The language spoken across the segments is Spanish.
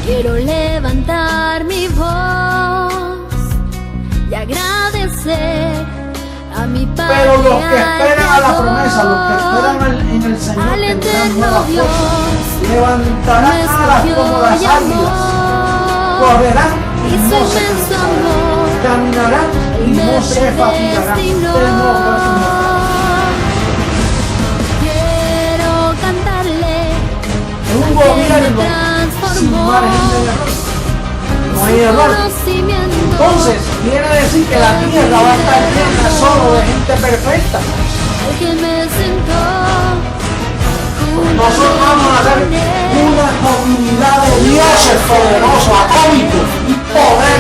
Quiero levantar mi voz y agradecer a mi Padre. Pero los que esperan a la promesa, los que esperan en el Señor, tendrán nuevas fuerzas, levantarán alas como las águilas, correrán y no se cansarán, caminarán y no se fatigarán. Quiero cantarle en un gobierno sin margen de error, no hay error. Entonces quiere decir que la tierra va a estar llena solo de gente perfecta. Nosotros vamos a ser una comunidad de dioses poderosos, atómicos y poder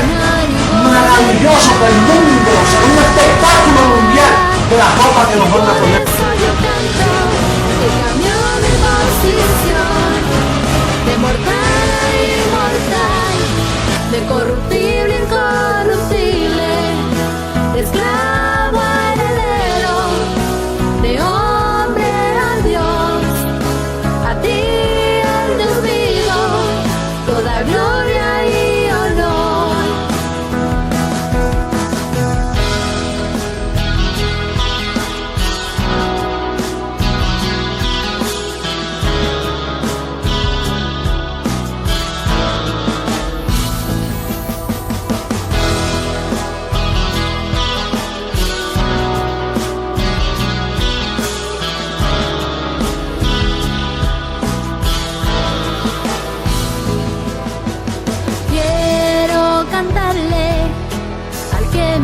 maravilloso del mundo, será un espectáculo mundial de la ropa que nos van a poner. De mortal a inmortal, de corruptible a incorruptible, de esclavo a heredero, de hombre a Dios, a ti al Dios vivo, toda gloria y honor.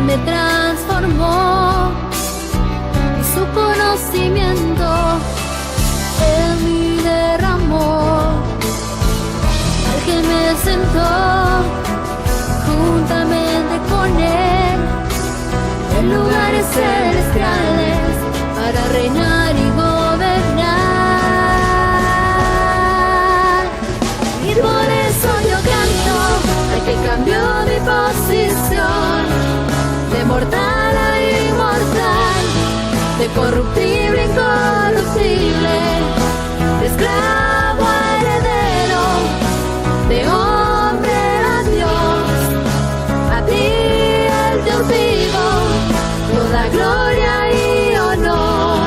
Me transformó y su conocimiento en mí derramó, al que me sentó juntamente con él en lugares celestiales para reinar y gobernar. Y por eso yo canto al que cambió mi posición, de mortal a inmortal, de corruptible a incorruptible, de esclavo a heredero, de hombre a Dios, a ti el Dios vivo, toda gloria y honor.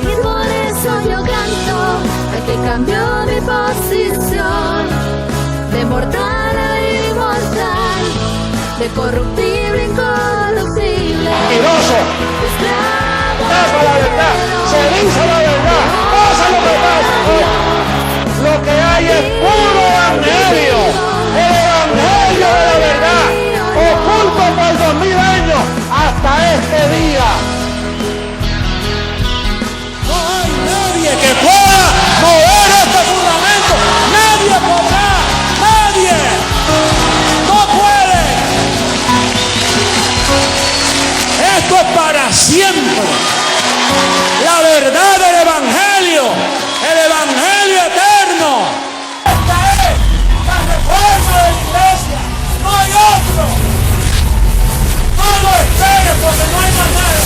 Y por eso yo canto al que cambió mi posición, de mortal a inmortal, de corruptible a incorruptible. Mentiroso, tapa la verdad, se dice la verdad, pasa lo que pasa. Lo que hay es puro evangelio, el evangelio de la verdad, oculto por 2000 años hasta este día. No hay nadie que pueda mover este fundamento, nadie podrá, nadie. Esto es para siempre. La verdad del evangelio, el evangelio eterno. Esta es la reforma de la iglesia. No hay otro. No lo esperes porque no hay más nada.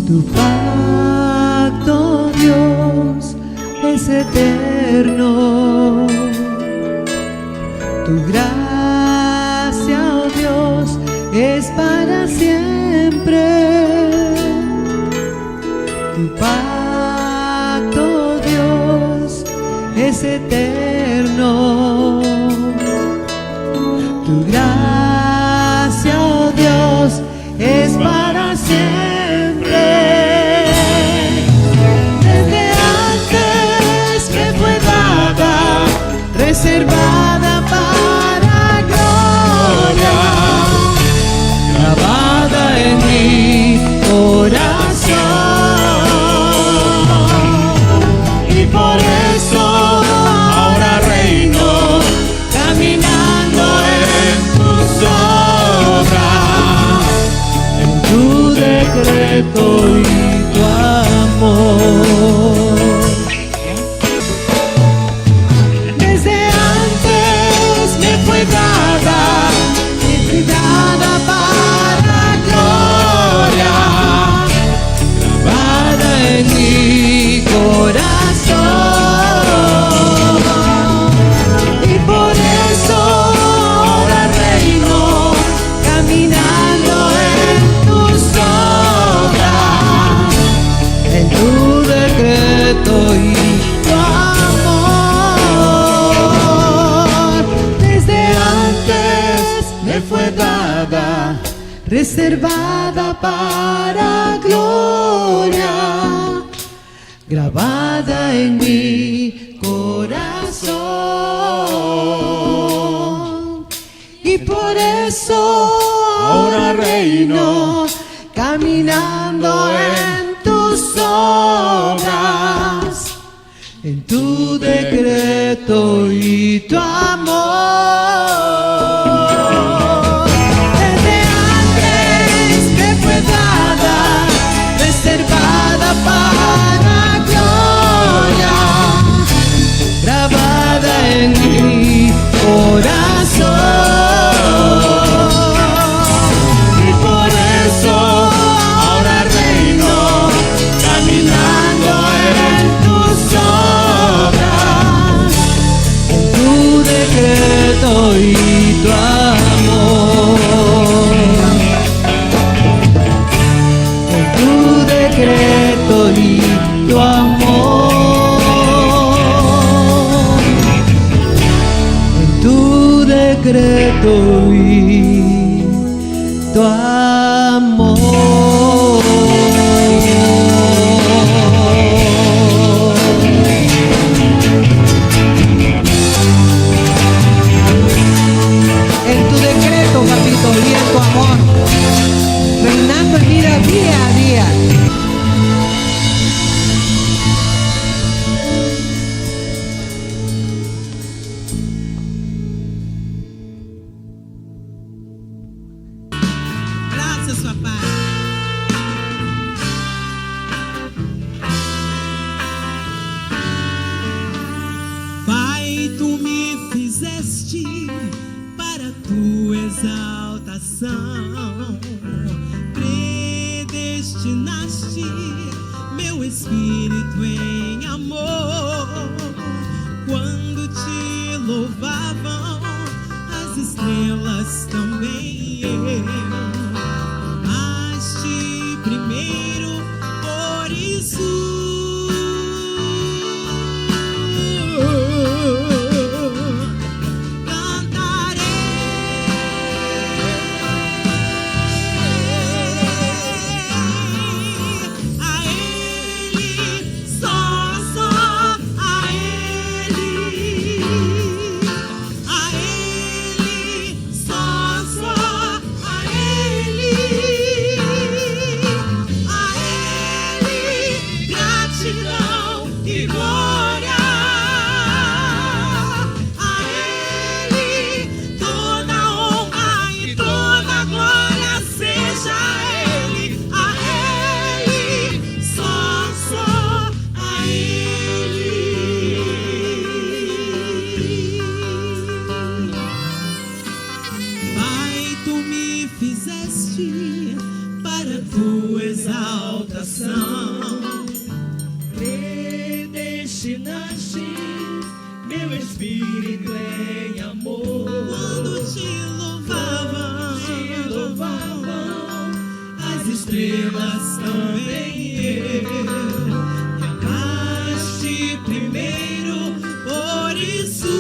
Tu pacto, Dios, es eterno. Tu gracia, oh Dios, es para siempre. Tu pacto, Dios, es eterno. Tu gracia, oh Dios, es para siempre. Reservada para gloria, grabada en mi corazón, y por eso ahora reino, caminando en tus obras, en tu decreto y tu amor. Desde antes reservada para a glória, gravada em mi corazón. Y por eso ahora reino, caminando en tus obras, en tu decreto y tu amor. Desde antes que fue dada, reservada para gloria, grabada en mi corazón. Y por eso ahora reino, caminando en tus obras, en tu decreto y tu amor. En tu decreto y tu amor. En tu decreto y tu amor. En tu decreto, papito, y en tu amor, reinando en vida día a día. Gracias, papá. Pai, tu me fizeste para tua exaltação, predestinaste meu espírito em amor. Quando te louvavam as estrelas, também eu amaste primeiro, por isso para tua exaltação, predestinaste meu espírito em amor. Quando te louvavam as estrelas, também eu me amaste primeiro, por isso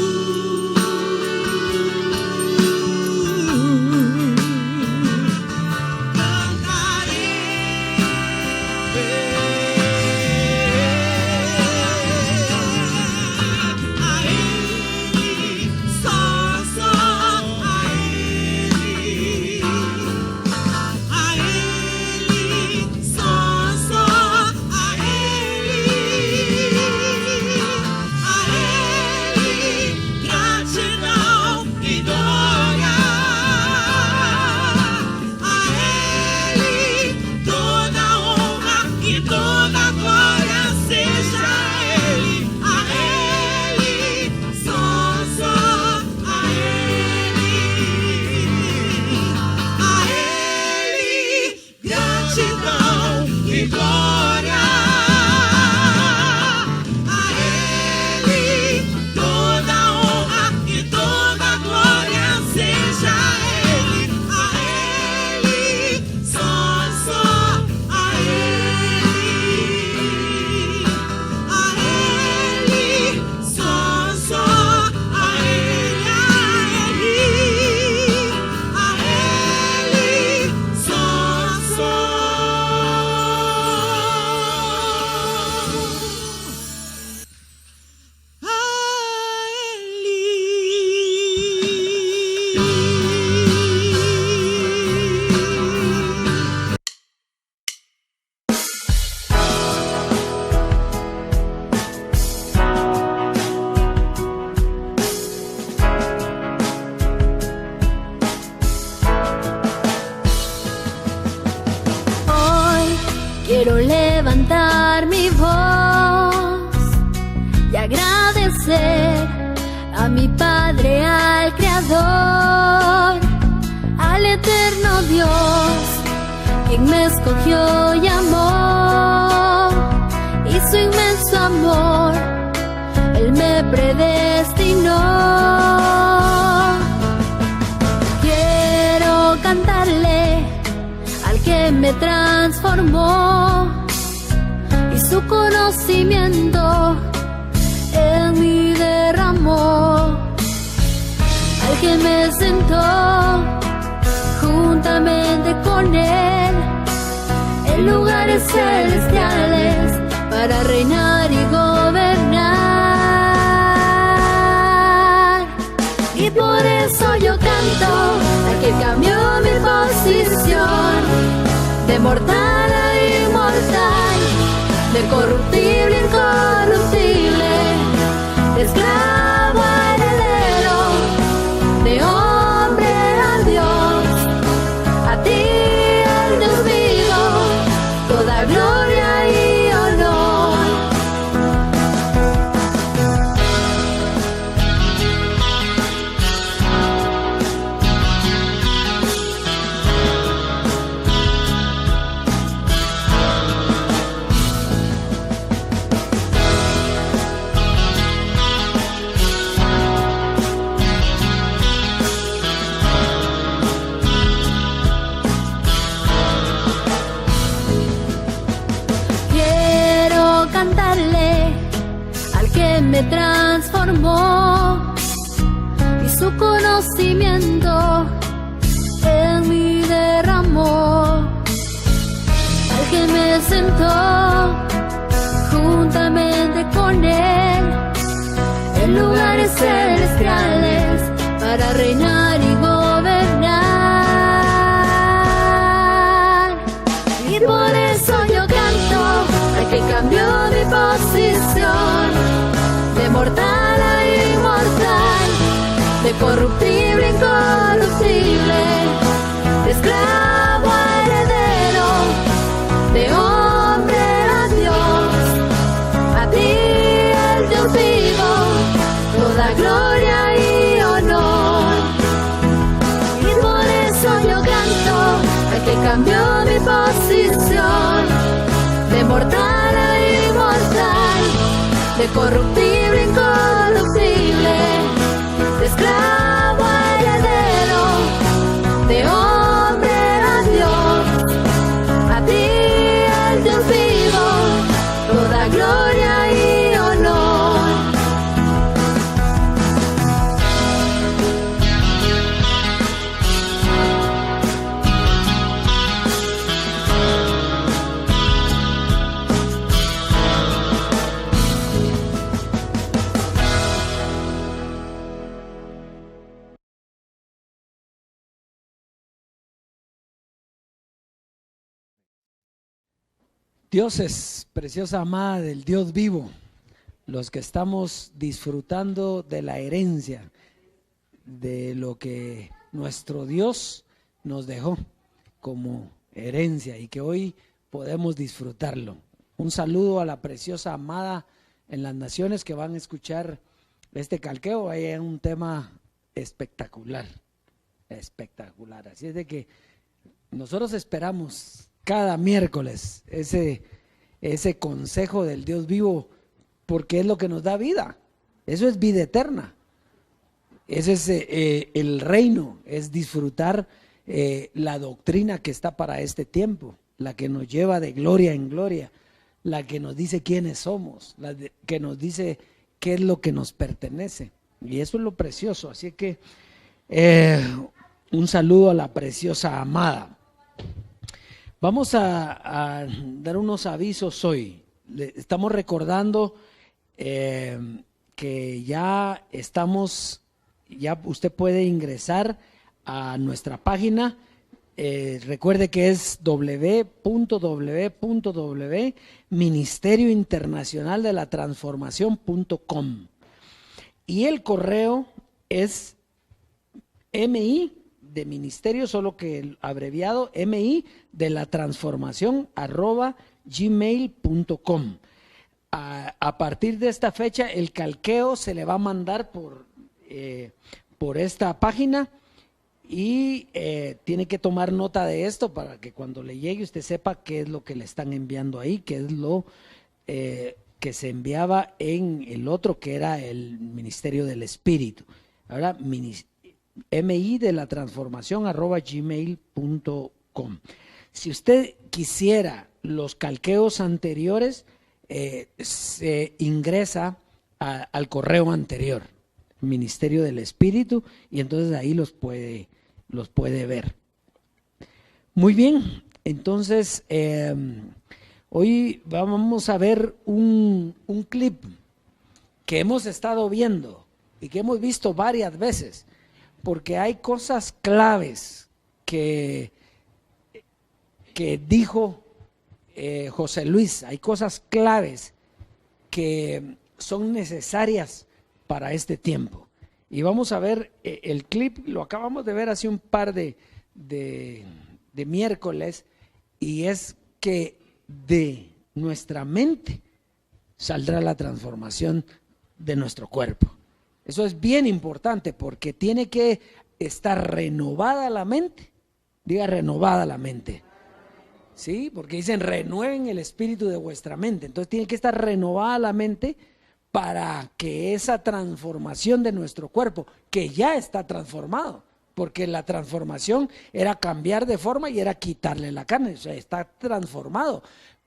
só conocer a mi Padre, al Creador, al eterno Dios, quien me escogió y amó, y su inmenso amor Él me predestinó. Quiero cantarle al que me transformó, y su conocimiento en mí derramó, al que me sentó juntamente con Él en lugares celestiales para reinar y gobernar. Y por eso yo canto al que cambió mi posición de mortal a inmortal, de corruptible a incorruptible, de esclavo a heredero, de hombre a Dios, a ti el Dios vivo, toda gloria y honor. Cantarle al que me transformó, y su conocimiento en mí derramó, al que me sentó juntamente con Él en lugares celestiales para reinar y gobernar. Y por eso yo canto al que cambió mi posición de mortal a inmortal, de corruptible a incorruptible, de esclavo a heredero, de hombre a Dios, a ti el Dios vivo, toda gloria y honor. Y por eso yo canto al que cambió mi posición de mortal a inmortal, de corruptible a incorruptible, de esclavo a heredero, de hombre a Dios, a ti el Dios vivo, toda gloria y honor. Dioses, preciosa amada del Dios vivo, los que estamos disfrutando de la herencia, de lo que nuestro Dios nos dejó como herencia y que hoy podemos disfrutarlo. Un saludo a la preciosa amada en las naciones que van a escuchar este calqueo. Hay un tema espectacular, espectacular. Así es de que nosotros esperamos cada miércoles ese consejo del Dios vivo, porque es lo que nos da vida. Eso es vida eterna. Ese es el reino, es disfrutar la doctrina que está para este tiempo, la que nos lleva de gloria en gloria, la que nos dice quiénes somos, que nos dice qué es lo que nos pertenece. Y eso es lo precioso. Así que un saludo a la preciosa amada. Vamos a dar unos avisos hoy. Estamos recordando que ya usted puede ingresar a nuestra página. Recuerde que es www.ministeriointernacionaldelatransformacion.com y el correo es MI de ministerio, solo que el abreviado MI de la transformación @gmail.com. a partir de esta fecha el calqueo se le va a mandar por esta página y tiene que tomar nota de esto para que cuando le llegue usted sepa qué es lo que le están enviando ahí, qué es lo que se enviaba en el otro, que era el Ministerio del Espíritu. Ahora, mi de la transformación @gmail.com. Si usted quisiera los calqueos anteriores, se ingresa al correo anterior, Ministerio del Espíritu, y entonces ahí los puede ver. Muy bien, entonces hoy vamos a ver un clip que hemos estado viendo y que hemos visto varias veces, porque hay cosas claves que dijo José Luis, hay cosas claves que son necesarias para este tiempo. Y vamos a ver el clip, lo acabamos de ver hace un par de miércoles, y es que de nuestra mente saldrá la transformación de nuestro cuerpo. Eso es bien importante porque tiene que estar renovada la mente. Diga renovada la mente. Sí, porque dicen renueven el espíritu de vuestra mente. Entonces tiene que estar renovada la mente para que esa transformación de nuestro cuerpo, que ya está transformado, porque la transformación era cambiar de forma y era quitarle la carne, o sea, está transformado,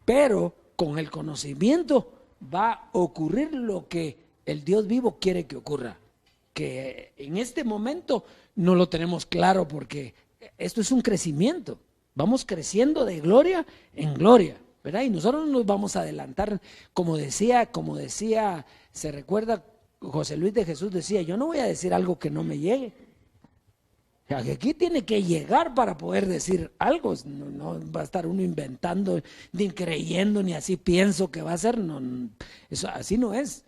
pero con el conocimiento va a ocurrir lo que el Dios vivo quiere que ocurra, que en este momento no lo tenemos claro porque esto es un crecimiento. Vamos creciendo de gloria en gloria, ¿verdad? Y nosotros no nos vamos a adelantar, como decía, se recuerda, José Luis de Jesús decía, yo no voy a decir algo que no me llegue. O sea, que aquí tiene que llegar para poder decir algo, no va a estar uno inventando, ni creyendo, ni así pienso que va a ser, no, eso así no es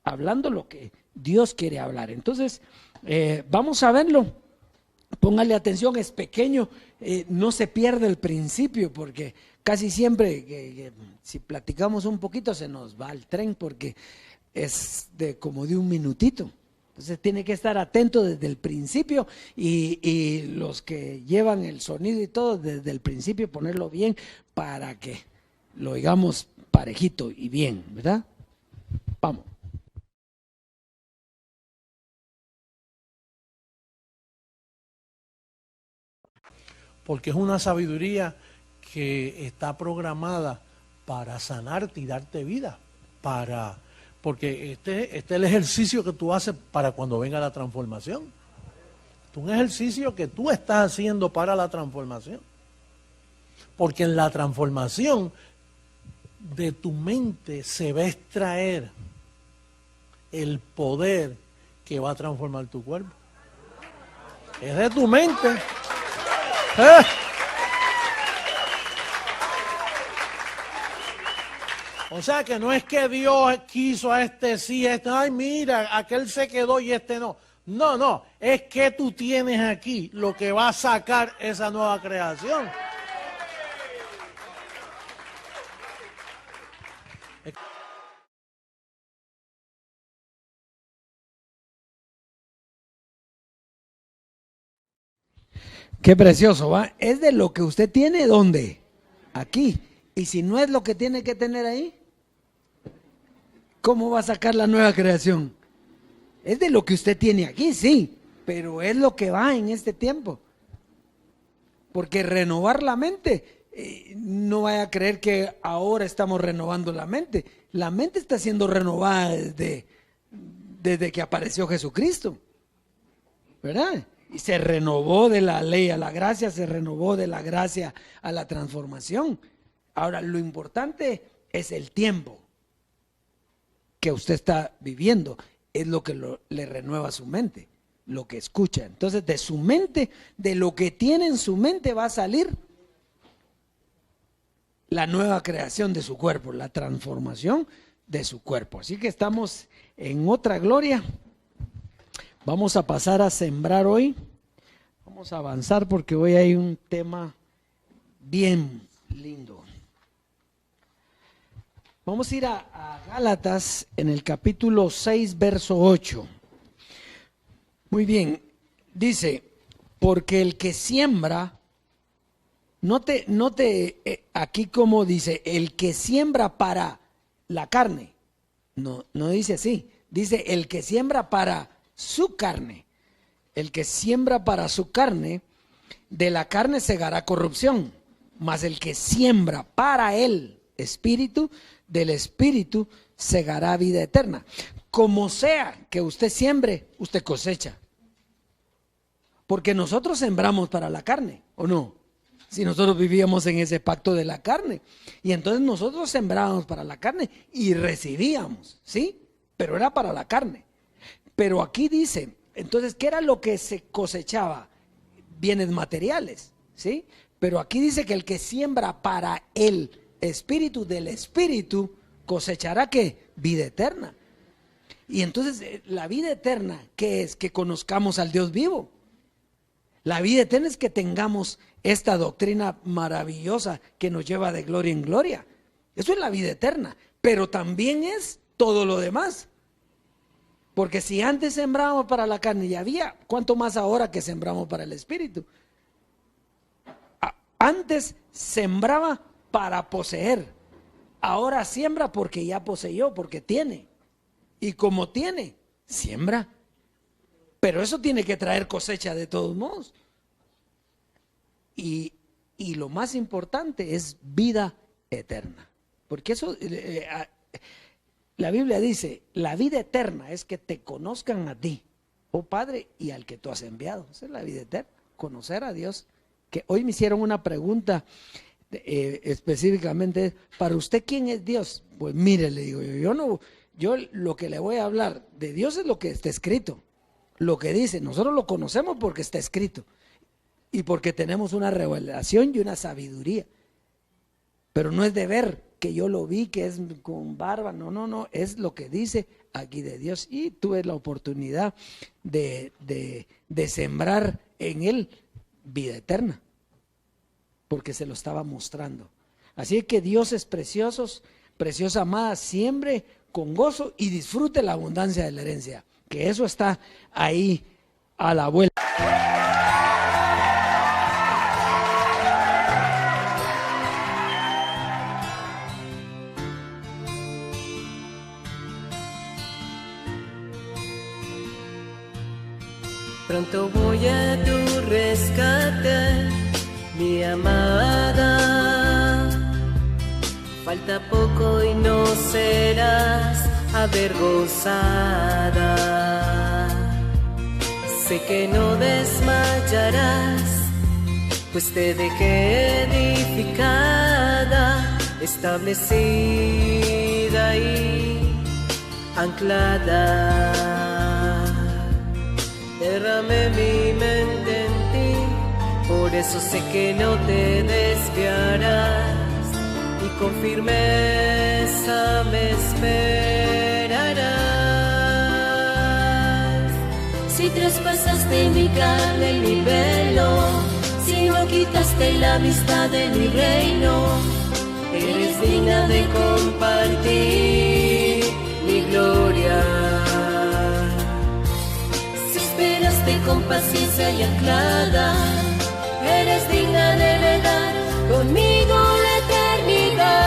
hablando lo que Dios quiere hablar. Entonces, vamos a verlo. Póngale atención, es pequeño, no se pierde el principio, porque casi siempre si platicamos un poquito se nos va el tren, porque es como de un minutito. Entonces tiene que estar atento desde el principio y los que llevan el sonido y todo, desde el principio ponerlo bien para que lo oigamos parejito y bien, ¿verdad? Vamos. Porque es una sabiduría que está programada para sanarte y darte vida, porque este es el ejercicio que tú haces para cuando venga la transformación. Es un ejercicio que tú estás haciendo para la transformación. Porque en la transformación de tu mente se va a extraer el poder que va a transformar tu cuerpo. Es de tu mente. O sea que no es que Dios quiso a este sí, a este, ay mira, aquel se quedó y este no. No, es que tú tienes aquí lo que va a sacar esa nueva creación. Qué precioso, ¿va? Es de lo que usted tiene, ¿dónde? Aquí. Y si no es lo que tiene que tener ahí, ¿cómo va a sacar la nueva creación? Es de lo que usted tiene aquí, sí, pero es lo que va en este tiempo. Porque renovar la mente, no vaya a creer que ahora estamos renovando la mente. La mente está siendo renovada desde que apareció Jesucristo, ¿verdad? Y se renovó de la ley a la gracia, se renovó de la gracia a la transformación. Ahora, lo importante es el tiempo que usted está viviendo, es lo que le renueva su mente, lo que escucha. Entonces, de su mente, de lo que tiene en su mente va a salir la nueva creación de su cuerpo, la transformación de su cuerpo. Así que estamos en otra gloria. Vamos a pasar a sembrar hoy. Vamos a avanzar porque hoy hay un tema bien lindo. Vamos a ir a Gálatas en el capítulo 6, verso 8. Muy bien, dice, porque el que siembra, note aquí como dice, el que siembra para la carne, no dice así, dice el que siembra para su carne, el que siembra para su carne, de la carne segará corrupción, mas el que siembra para el espíritu, del espíritu segará vida eterna. Como sea que usted siembre, usted cosecha. Porque nosotros sembramos para la carne, ¿o no? Si nosotros vivíamos en ese pacto de la carne. Y entonces nosotros sembrábamos para la carne y recibíamos, ¿sí? Pero era para la carne. Pero aquí dice, entonces, ¿qué era lo que se cosechaba? Bienes materiales, ¿sí? Pero aquí dice que el que siembra para el espíritu, del espíritu cosechará ¿qué? Vida eterna. Y entonces la vida eterna, ¿qué es? Que conozcamos al Dios vivo. La vida eterna es que tengamos esta doctrina maravillosa que nos lleva de gloria en gloria. Eso es la vida eterna, pero también es todo lo demás. Porque si antes sembrábamos para la carne y había, ¿cuánto más ahora que sembramos para el espíritu? Antes sembraba para poseer, ahora siembra porque ya poseyó, porque tiene. Y como tiene, siembra. Pero eso tiene que traer cosecha de todos modos. Y lo más importante es vida eterna. Porque eso, la Biblia dice, la vida eterna es que te conozcan a ti, oh Padre, y al que tú has enviado. Esa es la vida eterna, conocer a Dios. Que hoy me hicieron una pregunta específicamente, para usted, ¿quién es Dios? Pues mire, le digo yo lo que le voy a hablar de Dios es lo que está escrito, lo que dice, nosotros lo conocemos porque está escrito y porque tenemos una revelación y una sabiduría, pero no es de ver que yo lo vi, que es con barba, no, es lo que dice aquí de Dios. Y tuve la oportunidad de sembrar en él vida eterna, porque se lo estaba mostrando. Así que Dios es preciosa amada, siembre con gozo y disfrute la abundancia de la herencia, que eso está ahí a la vuelta. Pronto voy a tu rescate, mi amada. Falta poco y no serás avergonzada. Sé que no desmayarás, pues te dejé edificada, establecida y anclada. Derramé mi mente en ti, por eso sé que no te desviarás, y con firmeza me esperarás. Si traspasaste mi carne y mi velo, si no quitaste la vista de mi reino, eres digna de compartir mi gloria. Con paciencia y anclada, eres digna de heredar conmigo la eternidad.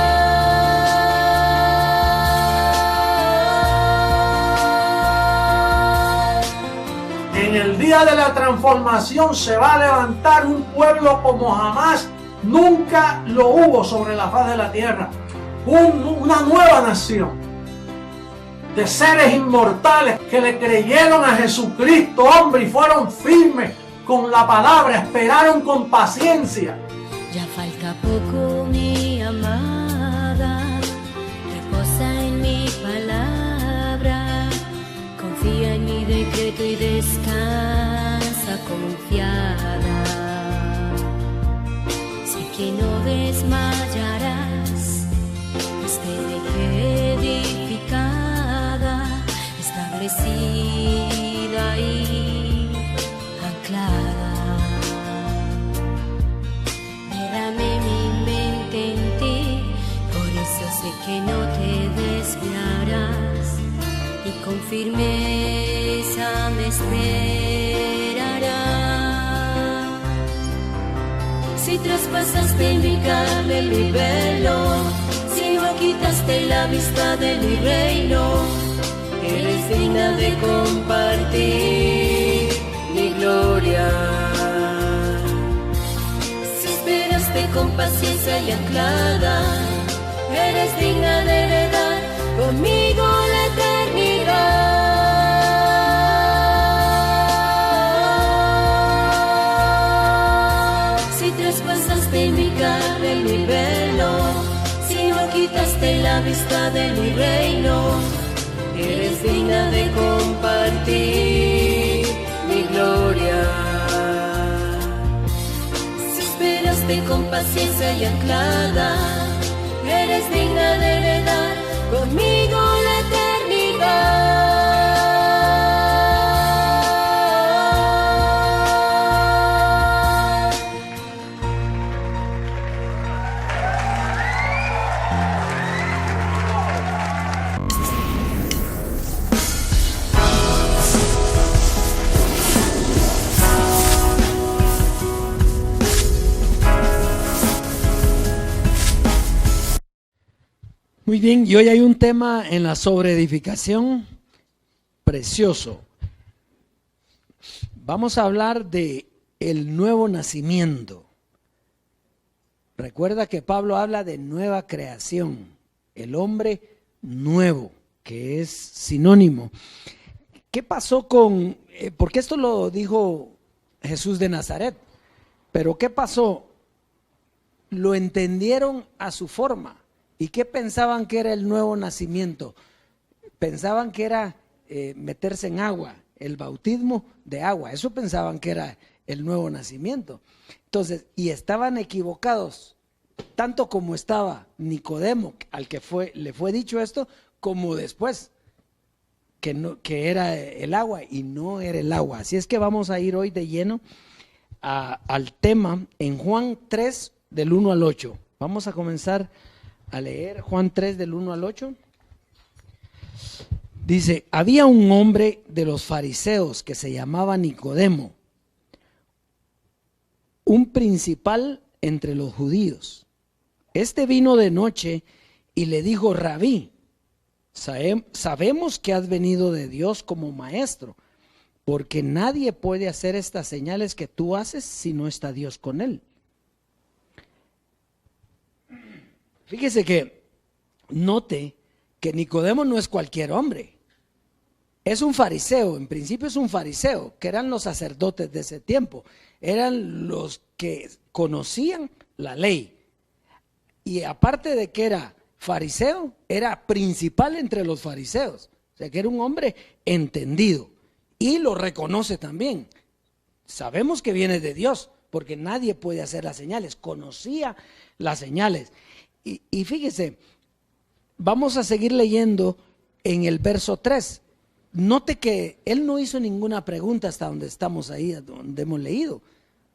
En el día de la transformación se va a levantar un pueblo como jamás nunca lo hubo sobre la faz de la tierra. Una nueva nación de seres inmortales que le creyeron a Jesucristo, hombre, y fueron firmes con la palabra, esperaron con paciencia. Ya falta poco, mi amada, reposa en mi palabra, confía en mi decreto y descansa confiada. Sé que no desmayarás, pues te dejé edificada, establecida y anclada. Derramé mi mente en ti, por eso sé que no te firmeza me esperará. Si traspasaste mi carne, mi velo, si no quitaste la vista de mi reino, eres digna de compartir mi gloria. Si esperaste con paciencia y anclada, eres digna de heredar conmigo la eternidad. Si traspasaste mi carne, mi velo, si no quitaste la vista de mi reino, eres digna de compartir mi gloria. Si esperaste con paciencia y anclada, eres digna de heredar conmigo la eternidad. Muy bien, y hoy hay un tema en la sobreedificación precioso. Vamos a hablar de el nuevo nacimiento. Recuerda que Pablo habla de nueva creación, el hombre nuevo, que es sinónimo. ¿Qué pasó con, porque esto lo dijo Jesús de Nazaret, pero qué pasó? Lo entendieron a su forma. ¿Y qué pensaban que era el nuevo nacimiento? Pensaban que era meterse en agua, el bautismo de agua. Eso pensaban que era el nuevo nacimiento. Entonces, y estaban equivocados, tanto como estaba Nicodemo, al que le fue dicho esto, como después, que era el agua y no era el agua. Así es que vamos a ir hoy de lleno al tema en Juan 3, del 1 al 8. Vamos a comenzar a leer Juan 3 del 1 al 8. Dice, había un hombre de los fariseos que se llamaba Nicodemo, un principal entre los judíos. Este vino de noche y le dijo, Rabí, sabemos que has venido de Dios como maestro, porque nadie puede hacer estas señales que tú haces si no está Dios con él. Fíjese que note que Nicodemo no es cualquier hombre, es un fariseo, en principio es un fariseo, que eran los sacerdotes de ese tiempo, eran los que conocían la ley, y aparte de que era fariseo, era principal entre los fariseos, o sea que era un hombre entendido, y lo reconoce también. Sabemos que viene de Dios, porque nadie puede hacer las señales, conocía las señales. Y fíjese, vamos a seguir leyendo en el verso 3. Note que él no hizo ninguna pregunta hasta donde estamos ahí, donde hemos leído.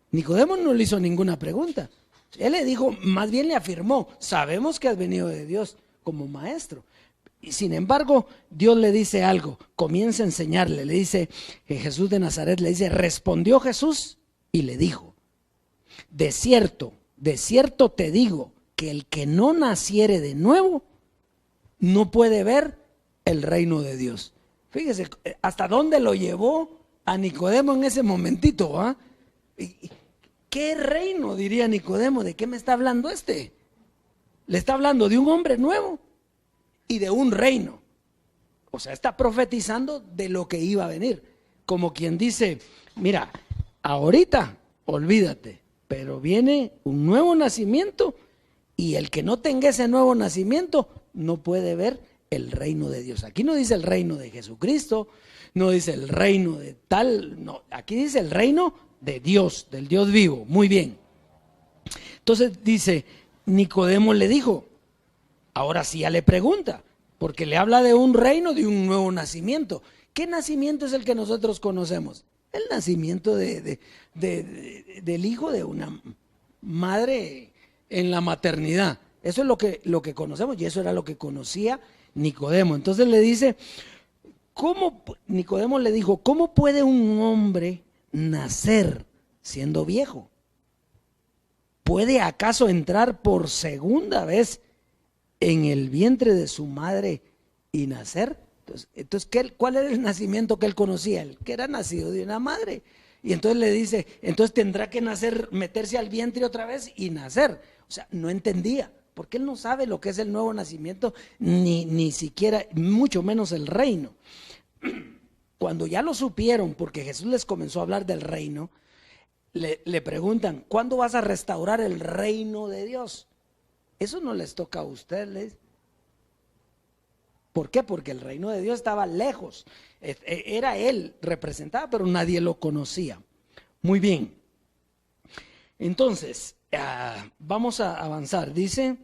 Nicodemo no le hizo ninguna pregunta. Él le dijo, más bien le afirmó, sabemos que has venido de Dios como maestro. Y sin embargo, Dios le dice algo, comienza a enseñarle, le dice, Jesús de Nazaret le dice, respondió Jesús y le dijo, de cierto te digo, que el que no naciere de nuevo no puede ver el reino de Dios. Fíjese hasta dónde lo llevó a Nicodemo en ese momentito, ¿ah? ¿Qué reino? Diría Nicodemo. ¿De qué me está hablando este? Le está hablando de un hombre nuevo y de un reino. O sea, está profetizando de lo que iba a venir. Como quien dice, mira, ahorita olvídate, pero viene un nuevo nacimiento. Y el que no tenga ese nuevo nacimiento no puede ver el reino de Dios. Aquí no dice el reino de Jesucristo, no dice el reino de tal, no, aquí dice el reino de Dios, del Dios vivo. Muy bien. Entonces dice, Nicodemo le dijo, ahora sí ya le pregunta, porque le habla de un reino, de un nuevo nacimiento. ¿Qué nacimiento es el que nosotros conocemos? El nacimiento del hijo de una madre en la maternidad. Eso es lo que conocemos y eso era lo que conocía Nicodemo. Entonces le dice, Nicodemo le dijo, ¿cómo puede un hombre nacer siendo viejo? ¿Puede acaso entrar por segunda vez en el vientre de su madre y nacer? Entonces ¿cuál era el nacimiento que él conocía? El que era nacido de una madre. Y entonces le dice, entonces tendrá que nacer, meterse al vientre otra vez y nacer. O sea, no entendía, porque él no sabe lo que es el nuevo nacimiento, ni siquiera, mucho menos el reino. Cuando ya lo supieron, porque Jesús les comenzó a hablar del reino, le preguntan, ¿cuándo vas a restaurar el reino de Dios? Eso no les toca a ustedes. ¿Por qué? Porque el reino de Dios estaba lejos. Era él, representaba, pero nadie lo conocía. Muy bien. Entonces, vamos a avanzar. Dice,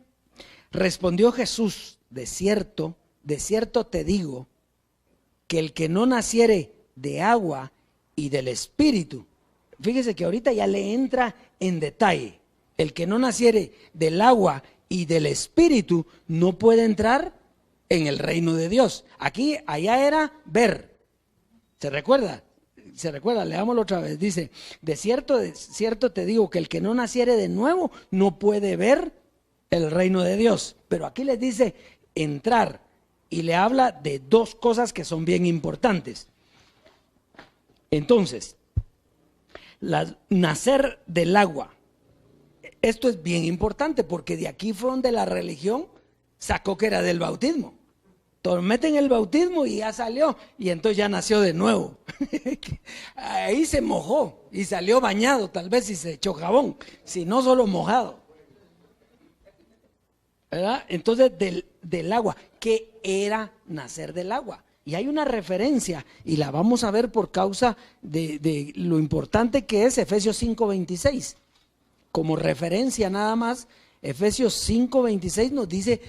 respondió Jesús, de cierto te digo, que el que no naciere de agua y del Espíritu. Fíjese que ahorita ya le entra en detalle. El que no naciere del agua y del Espíritu no puede entrar en el reino de Dios. Allá era ver. ¿Se recuerda? Leámoslo otra vez. Dice, de cierto te digo que el que no naciere de nuevo no puede ver el reino de Dios. Pero aquí les dice entrar y le habla de dos cosas que son bien importantes. Entonces, nacer del agua. Esto es bien importante porque de aquí fue donde la religión sacó que era del bautismo. Entonces meten el bautismo y ya salió, y entonces ya nació de nuevo. Ahí se mojó y salió bañado, tal vez si se echó jabón, si no solo mojado. ¿Verdad? Entonces del agua, ¿qué era nacer del agua? Y hay una referencia, y la vamos a ver por causa de lo importante que es Efesios 5:26. Como referencia nada más, Efesios 5:26 nos dice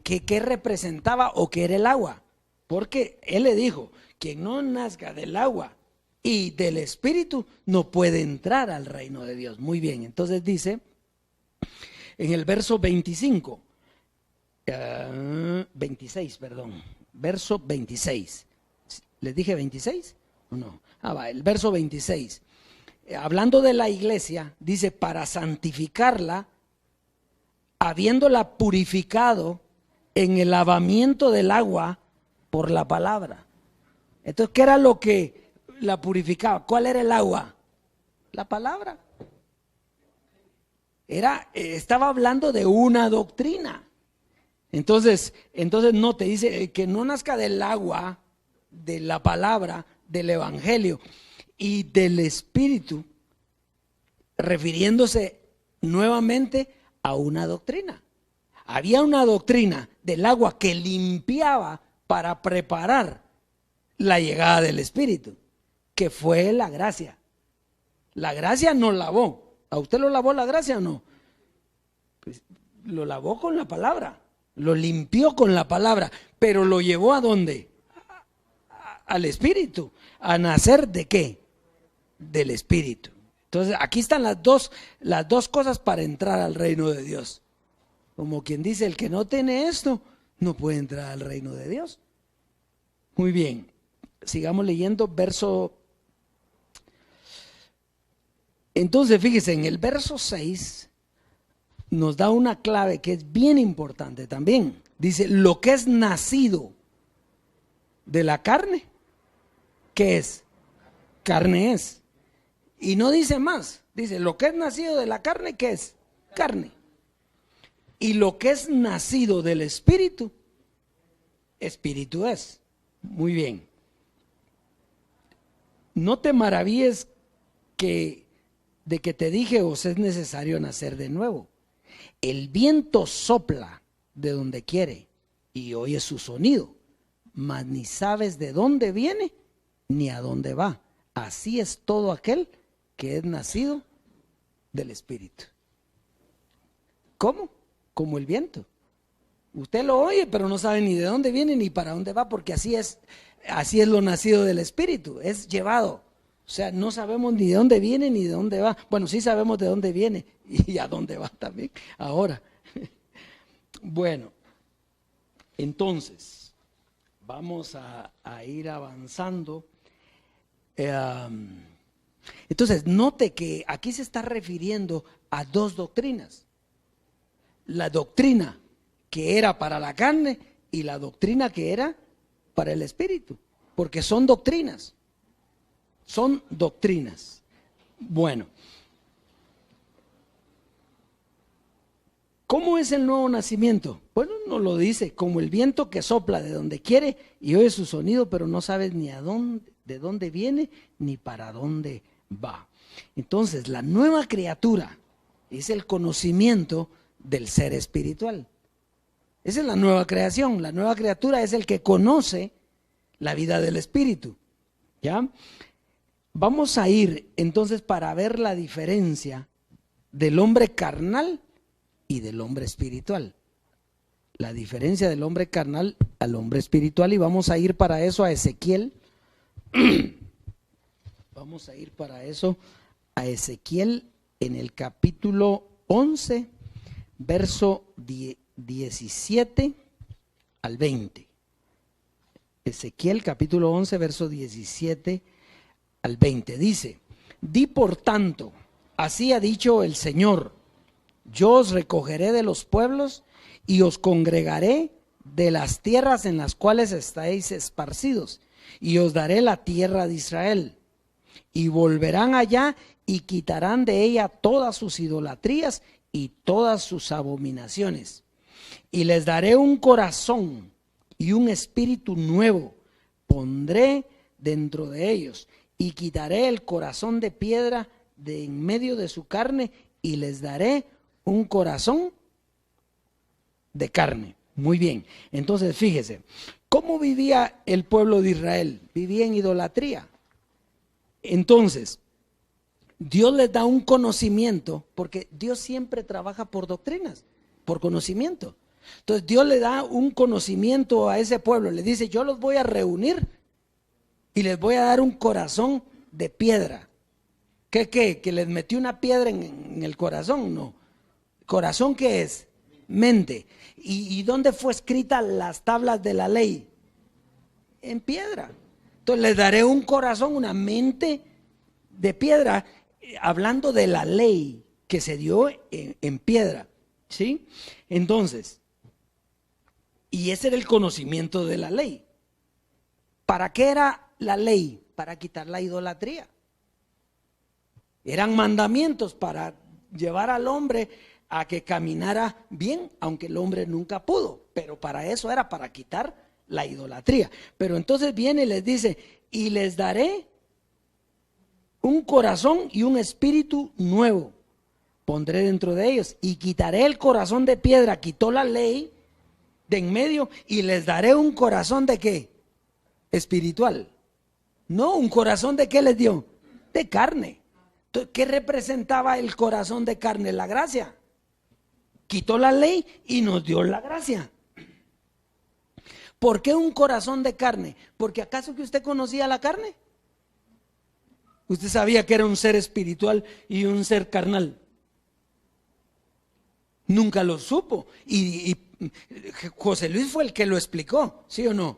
qué representaba o qué era el agua. Porque él le dijo, quien no nazca del agua y del Espíritu no puede entrar al reino de Dios. Muy bien, entonces dice en el verso 26, verso 26. ¿Les dije 26 o no? El verso 26. Hablando de la iglesia, dice, para santificarla, habiéndola purificado en el lavamiento del agua por la palabra. Entonces, ¿qué era lo que la purificaba? ¿Cuál era el agua? La palabra. Estaba hablando de una doctrina. Entonces no te dice que no nazca del agua, de la palabra, del evangelio y del Espíritu, refiriéndose nuevamente a una doctrina. Había una doctrina del agua que limpiaba para preparar la llegada del Espíritu, que fue la gracia. La gracia nos lavó. ¿A usted lo lavó la gracia o no? Pues, lo lavó con la palabra, lo limpió con la palabra, pero lo llevó ¿a dónde? Al Espíritu. ¿A nacer de qué? Del Espíritu. Entonces aquí están las dos cosas para entrar al reino de Dios. Como quien dice, el que no tiene esto no puede entrar al reino de Dios. Muy bien, sigamos leyendo verso. Entonces fíjese, en el verso 6 nos da una clave que es bien importante también. Dice, lo que es nacido de la carne, ¿qué es? Carne es. Y no dice más, dice, lo que es nacido de la carne, ¿qué es? Carne. Y lo que es nacido del Espíritu, Espíritu es. Muy bien. No te maravilles de que te dije, os es necesario nacer de nuevo. El viento sopla de donde quiere y oyes su sonido, mas ni sabes de dónde viene ni a dónde va. Así es todo aquel que es nacido del Espíritu. ¿Cómo? Como el viento. Usted lo oye, pero no sabe ni de dónde viene ni para dónde va, porque así es lo nacido del Espíritu, es llevado. O sea, no sabemos ni de dónde viene ni de dónde va. Bueno, sí sabemos de dónde viene y a dónde va también ahora. Bueno, entonces, Vamos a ir avanzando. Entonces, note que aquí se está refiriendo a dos doctrinas. La doctrina que era para la carne y la doctrina que era para el espíritu. Porque son doctrinas. Son doctrinas. Bueno. ¿Cómo es el nuevo nacimiento? Bueno, nos lo dice, como el viento que sopla de donde quiere y oye su sonido, pero no sabes ni de dónde viene ni para dónde va. Entonces, la nueva criatura es el conocimiento del ser espiritual. Esa es la nueva creación. La nueva criatura es el que conoce la vida del espíritu. ¿Ya? Vamos a ir entonces para ver la diferencia del hombre carnal y del hombre espiritual. La diferencia del hombre carnal al hombre espiritual, y vamos a ir para eso a Ezequiel. Vamos a ir para eso a Ezequiel en el capítulo 11, verso 17 al 20. Ezequiel capítulo 11, verso 17 al 20. Dice: di por tanto, así ha dicho el Señor, yo os recogeré de los pueblos y os congregaré de las tierras en las cuales estáis esparcidos, y os daré la tierra de Israel. Y volverán allá y quitarán de ella todas sus idolatrías y todas sus abominaciones. Y les daré un corazón y un espíritu nuevo pondré dentro de ellos, y quitaré el corazón de piedra de en medio de su carne, y les daré un corazón de carne. Muy bien, entonces fíjese, ¿cómo vivía el pueblo de Israel? Vivía en idolatría. Entonces, Dios les da un conocimiento, porque Dios siempre trabaja por doctrinas, por conocimiento. Entonces Dios le da un conocimiento a ese pueblo, le dice: yo los voy a reunir y les voy a dar un corazón de piedra. ¿Qué? ¿Que les metió una piedra en el corazón? No. ¿Corazón qué es? Mente. ¿Y dónde fue escrita las tablas de la ley? En piedra. Entonces les daré un corazón, una mente de piedra, hablando de la ley que se dio en piedra. ¿Sí? Entonces, y ese era el conocimiento de la ley. ¿Para qué era la ley? Para quitar la idolatría. Eran mandamientos para llevar al hombre a que caminara bien, aunque el hombre nunca pudo, pero para eso era, para quitar la idolatría. Pero entonces viene y les dice: y les daré un corazón y un espíritu nuevo pondré dentro de ellos, y quitaré el corazón de piedra. Quitó la ley de en medio y les daré un corazón de ¿qué? Espiritual. No, un corazón de ¿qué les dio? De carne. Entonces, ¿qué representaba el corazón de carne? La gracia. Quitó la ley y nos dio la gracia. ¿Por qué un corazón de carne? Porque ¿acaso que usted conocía la carne? Usted sabía que era un ser espiritual y un ser carnal. Nunca lo supo. Y José Luis fue el que lo explicó, ¿sí o no?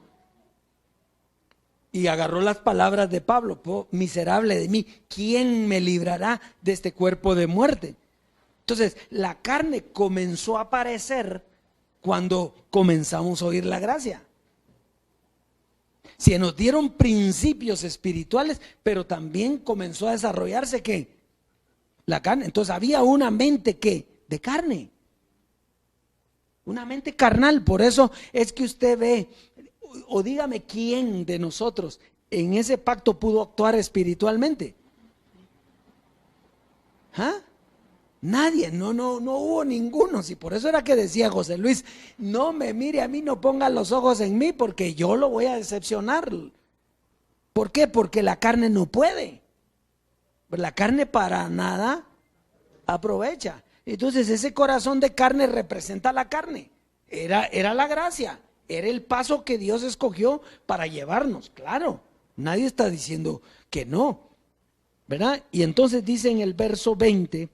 Y agarró las palabras de Pablo: oh, miserable de mí, ¿quién me librará de este cuerpo de muerte? Entonces, la carne comenzó a aparecer cuando comenzamos a oír la gracia. Se nos dieron principios espirituales, pero también comenzó a desarrollarse ¿qué? La carne. Entonces había una mente ¿qué? De carne. Una mente carnal. Por eso es que usted ve, o dígame quién de nosotros en ese pacto pudo actuar espiritualmente. ¿Ah? Nadie, no hubo ninguno. Si por eso era que decía José Luis: no me mire a mí, no ponga los ojos en mí, porque yo lo voy a decepcionar. ¿Por qué? Porque la carne no puede. La carne para nada aprovecha. Entonces ese corazón de carne representa la carne. Era la gracia, era el paso que Dios escogió para llevarnos. Claro, nadie está diciendo que no, ¿verdad? Y entonces dice en el verso 20,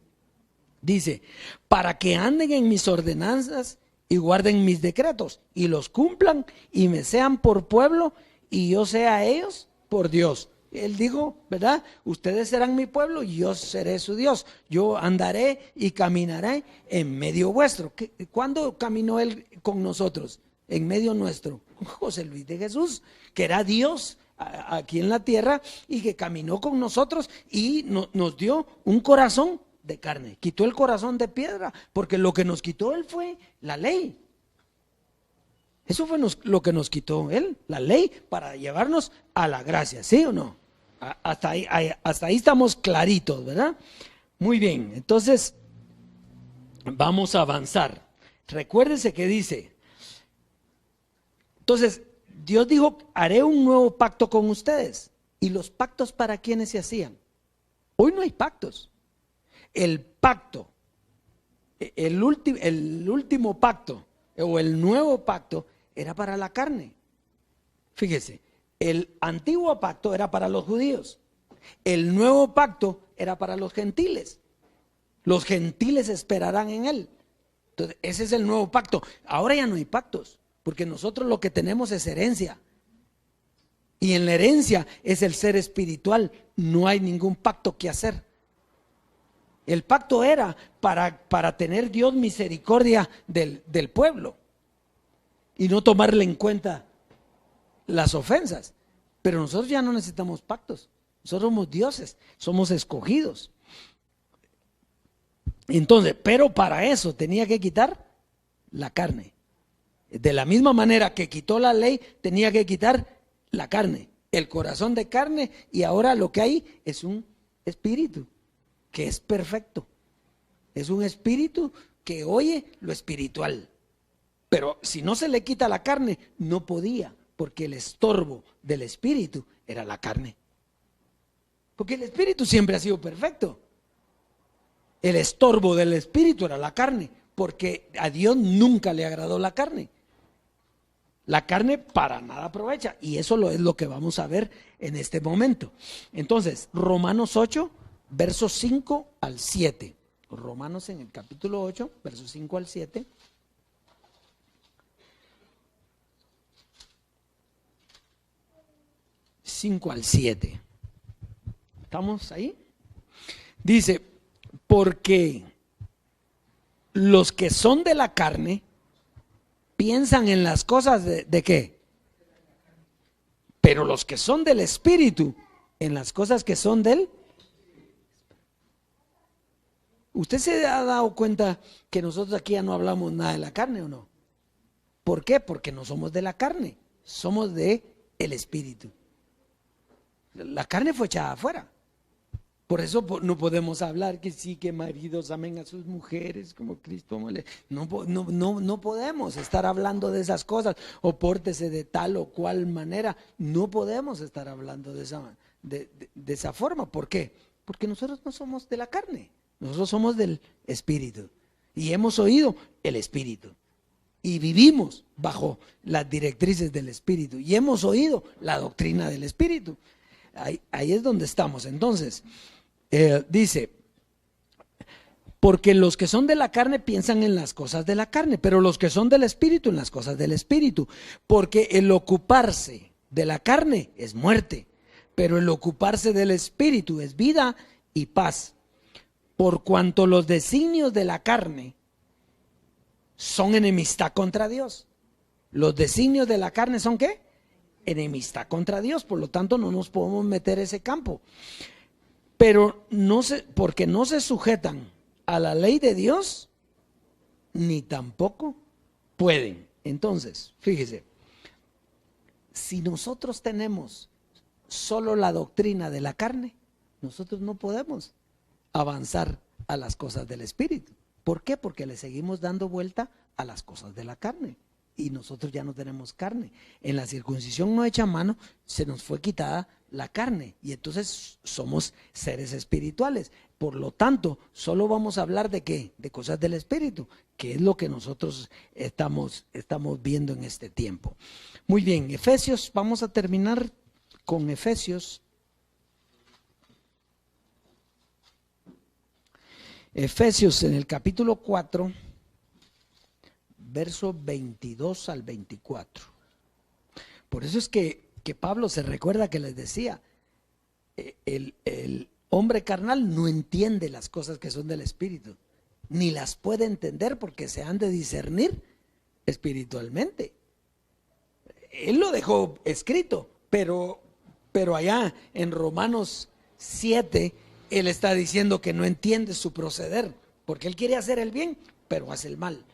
dice: para que anden en mis ordenanzas y guarden mis decretos y los cumplan y me sean por pueblo y yo sea a ellos por Dios. Él dijo, ¿verdad? Ustedes serán mi pueblo y yo seré su Dios. Yo andaré y caminaré en medio vuestro. ¿Cuándo caminó Él con nosotros? En medio nuestro. José Luis de Jesús, que era Dios aquí en la tierra y que caminó con nosotros y nos dio un corazón de carne. Quitó el corazón de piedra, porque lo que nos quitó Él fue la ley. Eso fue lo que nos quitó Él, la ley, para llevarnos a la gracia, ¿sí o no? Hasta ahí estamos claritos, ¿verdad? Muy bien, entonces vamos a avanzar. Recuérdese que dice, entonces Dios dijo, haré un nuevo pacto con ustedes. ¿Y los pactos para quiénes se hacían? Hoy no hay pactos. El pacto, el último pacto o el nuevo pacto era para la carne. Fíjese, el antiguo pacto era para los judíos. El nuevo pacto era para los gentiles. Los gentiles esperarán en él. Entonces, ese es el nuevo pacto. Ahora ya no hay pactos, porque nosotros lo que tenemos es herencia. Y en la herencia es el ser espiritual. No hay ningún pacto que hacer. El pacto era para tener Dios misericordia del pueblo y no tomarle en cuenta las ofensas. Pero nosotros ya no necesitamos pactos. Nosotros somos dioses, somos escogidos. Entonces, pero para eso tenía que quitar la carne. De la misma manera que quitó la ley, tenía que quitar la carne, el corazón de carne, y ahora lo que hay es un espíritu que es perfecto. Es un espíritu que oye lo espiritual. Pero si no se le quita la carne, no podía, porque el estorbo del espíritu era la carne. Porque el espíritu siempre ha sido perfecto. El estorbo del espíritu era la carne, porque a Dios nunca le agradó la carne. La carne para nada aprovecha, y eso es lo que vamos a ver en este momento. Entonces, Romanos 8, versos 5 al 7. Romanos en el capítulo 8, versos 5 al 7. ¿Estamos ahí? Dice, porque los que son de la carne piensan en las cosas de ¿qué? Pero los que son del espíritu, en las cosas que son del. ¿Usted se ha dado cuenta que nosotros aquí ya no hablamos nada de la carne o no? ¿Por qué? Porque no somos de la carne, somos de el espíritu. La carne fue echada afuera. Por eso no podemos hablar que sí, que maridos amen a sus mujeres como Cristo. No podemos estar hablando de esas cosas, o pórtese de tal o cual manera. No podemos estar hablando de esa forma. ¿Por qué? Porque nosotros no somos de la carne, nosotros somos del espíritu. Y hemos oído el espíritu. Y vivimos bajo las directrices del espíritu. Y hemos oído la doctrina del espíritu. Ahí es donde estamos. Entonces, dice, porque los que son de la carne piensan en las cosas de la carne, pero los que son del espíritu en las cosas del espíritu. Porque el ocuparse de la carne es muerte, pero el ocuparse del espíritu es vida y paz. Por cuanto los designios de la carne son enemistad contra Dios. Los designios de la carne son ¿qué? Enemistad contra Dios, por lo tanto no nos podemos meter ese campo. Pero porque no se sujetan a la ley de Dios, ni tampoco pueden. Entonces, fíjese, si nosotros tenemos solo la doctrina de la carne, nosotros no podemos avanzar a las cosas del espíritu. ¿Por qué? Porque le seguimos dando vuelta a las cosas de la carne. Y nosotros ya no tenemos carne. En la circuncisión no hecha a mano se nos fue quitada la carne y entonces somos seres espirituales. Por lo tanto, solo vamos a hablar de ¿qué? De cosas del espíritu, que es lo que nosotros estamos viendo en este tiempo. Muy bien, Efesios, vamos a terminar con Efesios. Efesios en el capítulo 4. verso 22 al 24. Por eso es que Pablo se recuerda que les decía, el hombre carnal no entiende las cosas que son del Espíritu, ni las puede entender porque se han de discernir espiritualmente. Él lo dejó escrito, pero allá en Romanos 7, él está diciendo que no entiende su proceder, porque él quiere hacer el bien, pero hace el mal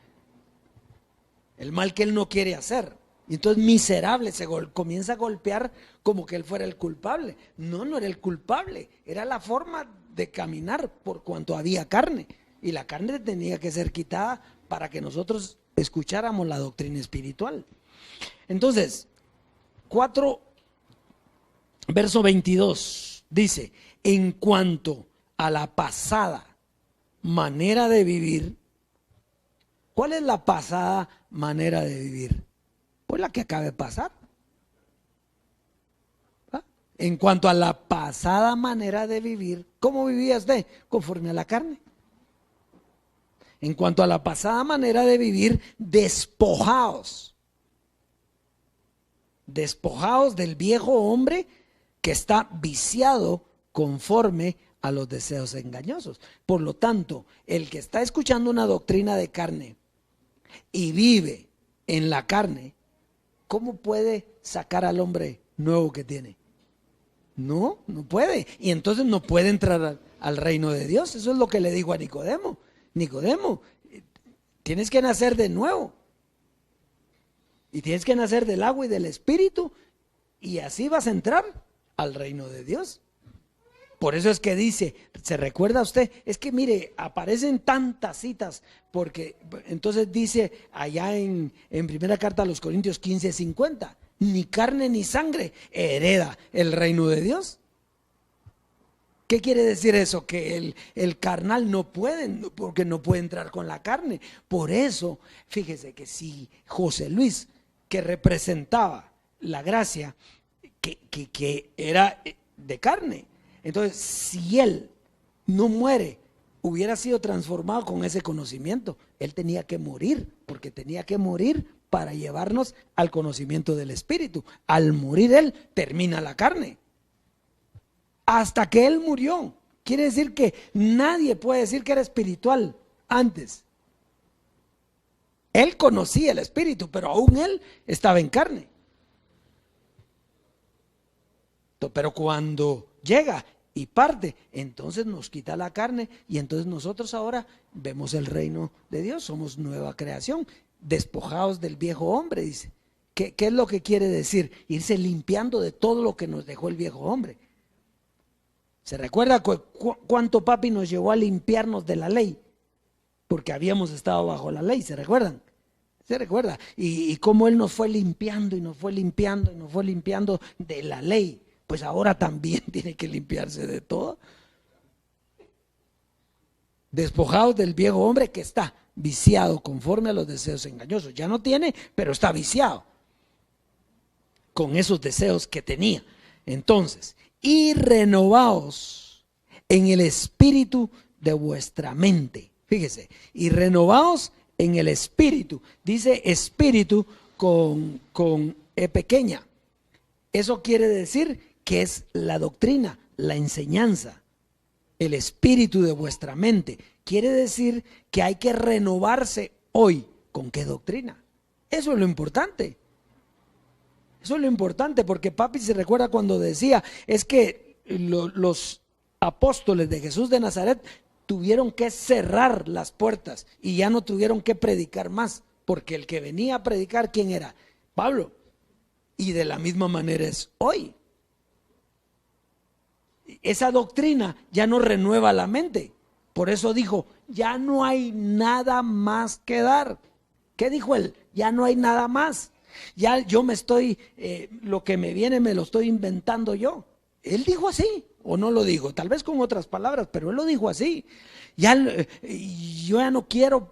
que él no quiere hacer. Y entonces miserable comienza a golpear como que él fuera el culpable. No era el culpable, era la forma de caminar por cuanto había carne, y la carne tenía que ser quitada para que nosotros escucháramos la doctrina espiritual. Entonces, 4, verso 22, dice: en cuanto a la pasada manera de vivir. ¿Cuál es la pasada manera de vivir? Pues la que acaba de pasar. ¿Ah? En cuanto a la pasada manera de vivir, ¿cómo vivía usted? Conforme a la carne. En cuanto a la pasada manera de vivir, despojaos del viejo hombre que está viciado conforme a los deseos engañosos. Por lo tanto, el que está escuchando una doctrina de carne y vive en la carne, ¿cómo puede sacar al hombre nuevo que tiene? No puede. Y entonces no puede entrar al reino de Dios. Eso es lo que le digo a Nicodemo. Nicodemo, tienes que nacer de nuevo. Y tienes que nacer del agua y del espíritu. Y así vas a entrar al reino de Dios. Por eso es que dice, ¿se recuerda usted? Es que mire, aparecen tantas citas, porque entonces dice allá en primera carta a los Corintios 15:50, ni carne ni sangre hereda el reino de Dios. ¿Qué quiere decir eso? Que el carnal no puede, porque no puede entrar con la carne. Por eso, fíjese que si José Luis, que representaba la gracia, que era de carne, entonces, si él no muere, hubiera sido transformado con ese conocimiento. Él tenía que morir, porque tenía que morir para llevarnos al conocimiento del Espíritu. Al morir él, termina la carne. Hasta que él murió. Quiere decir que nadie puede decir que era espiritual antes. Él conocía el Espíritu, pero aún él estaba en carne. Pero cuando llega y parte, entonces nos quita la carne, y entonces nosotros ahora vemos el reino de Dios, somos nueva creación, despojados del viejo hombre, dice. ¿Qué es lo que quiere decir? Irse limpiando de todo lo que nos dejó el viejo hombre. ¿Se recuerda cuánto papi nos llevó a limpiarnos de la ley? Porque habíamos estado bajo la ley, ¿se recuerdan? ¿Se recuerda? Y cómo él nos fue limpiando y nos fue limpiando y nos fue limpiando de la ley. Pues ahora también tiene que limpiarse de todo. Despojados del viejo hombre que está viciado conforme a los deseos engañosos. Ya no tiene, pero está viciado con esos deseos que tenía. Entonces, y renovaos en el espíritu de vuestra mente. Fíjese, y renovaos en el espíritu. Dice espíritu con E pequeña. Eso quiere decir que es la doctrina, la enseñanza, el espíritu de vuestra mente. Quiere decir que hay que renovarse hoy. ¿Con qué doctrina? Eso es lo importante. Eso es lo importante, porque papi se recuerda cuando decía, es que los apóstoles de Jesús de Nazaret tuvieron que cerrar las puertas y ya no tuvieron que predicar más, porque el que venía a predicar, ¿quién era? Pablo. Y de la misma manera es hoy. Esa doctrina ya no renueva la mente. Por eso dijo, ya no hay nada más que dar. ¿Qué dijo él? Ya no hay nada más. Ya yo me estoy, lo que me viene me lo estoy inventando yo. Él dijo así, o no lo dijo, tal vez con otras palabras, pero él lo dijo así. Yo ya no quiero